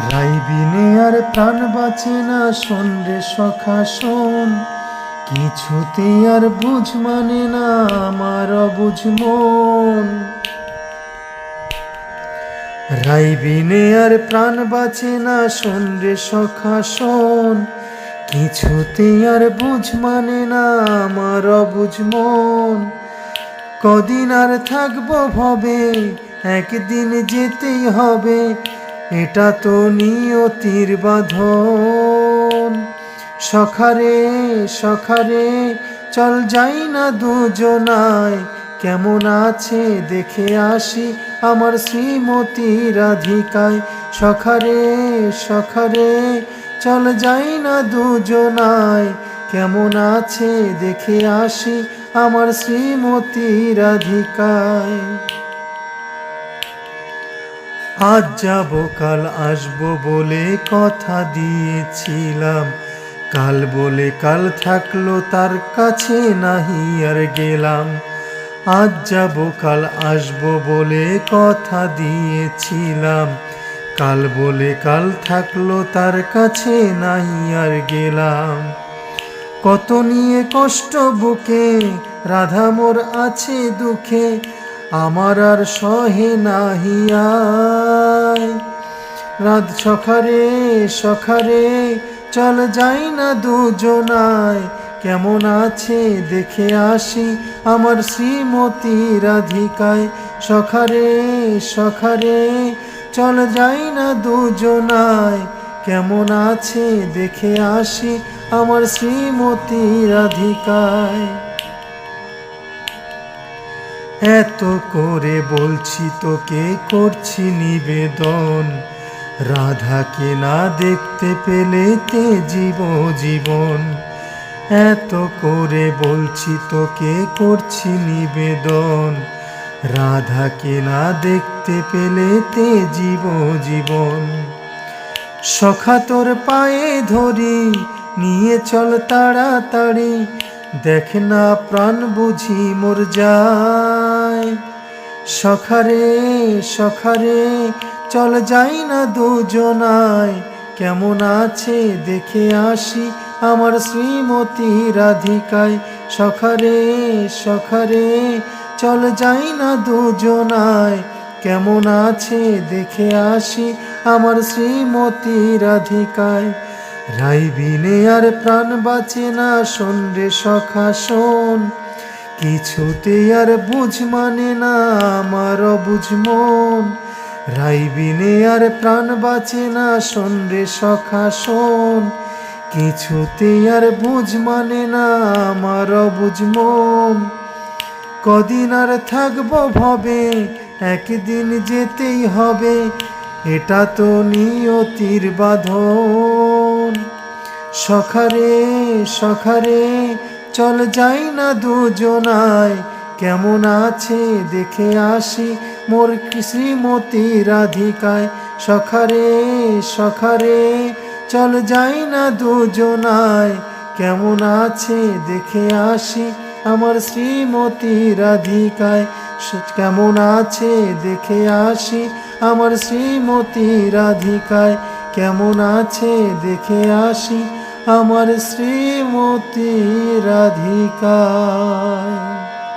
রাইবিনে আর প্রাণ বাঁচে না, শোন রে সখা শোন। কিছুতে আর বুঝ মানে না আমার অবুঝ মন। রাইবিনে আর প্রাণ বাঁচে না, শোন রে সখা শোন। কিছুতে আর বুঝ মানে না আমার অবুঝ মন। কদিন আর থাকবো ভবে, একদিন যেতেই হবে, এটা তো নিয়তির বাঁধন। সখারে সখারে চল যাই না দুজনায়, কেমন আছে দেখে আসি আমার শ্রীমতী রাধিকায়। সখারে সখারে চল যাই না দুজনায়, কেমন আছে দেখে আসি আমার শ্রীমতী রাধিকায়। আজ যাব কাল আসবো বলে কথা দিয়েছিলাম, কাল বলে কাল থাকলো তার কাছে নাহি আর গেলাম। আজ যাব কাল আসবো বলে কথা দিয়েছিলাম, কাল বলে কাল থাকলো তার কাছে নাহি আর গেলাম। কত নিয়ে কষ্ট বুকে রাধা মোর আছে দুঃখে, আমার আর সহে নাহি আয়। রাত সখারে সখারে চল যাই না দুজনায়, কেমন আছে দেখে আসি আমার শ্রীমতী রাধিকায়। সখারে সখারে চল যাই না দুজনায়, কেমন আছে দেখে আসি আমার শ্রীমতী রাধিকায়। এত করে বলছি তোকে করছি নিবেদন, রাধাকে না দেখতে পেলে তে জীবন। এত করে বলছি তোকে করছি নিবেদন, রাধাকে না দেখতে পেলে তে জীবন। সখা তোর পায়ে ধরি নিয়ে চল তাড়াতাড়ি, দেখ না প্রাণ বুঝি মোর যায়। সখারে সখারে চল যাই না দুজনায়, কেমন আছে দেখে আসি আমার শ্রীমতী রাধিকায়। সখারে সখারে চল যাই না দুজনায়, কেমন আছে দেখে আসি আমার শ্রীমতী রাধিকায়। রাইবিনে আর প্রাণ বাঁচে না, শোন রে সখা শোন। কিছুতে আর বুঝ মানে না আমার অবুঝ মন। রাইবিনে আর প্রাণ বাঁচে না, শোন রে সখা শোন। কিছুতে আর বুঝ মানে না আমার অবুঝ মন। কদিন আর থাকবো ভবে, একদিন যেতেই হবে, এটা তো নিয়তির বাঁধন। সখারে সখারে চল যাই না দুজনায়, কেমন আছে দেখে আসি মোর শ্রীমতী রাধিকায়। সখারে সখারে চল যাই না দুজনায়, কেমন আছে দেখে আসি আমার শ্রীমতী রাধিকায়। কেমন আছে দেখে আসি আমার শ্রীমতী রাধিকায়। কেমন আছে দেখে আসি আমার শ্রীমতী রাধিকায়।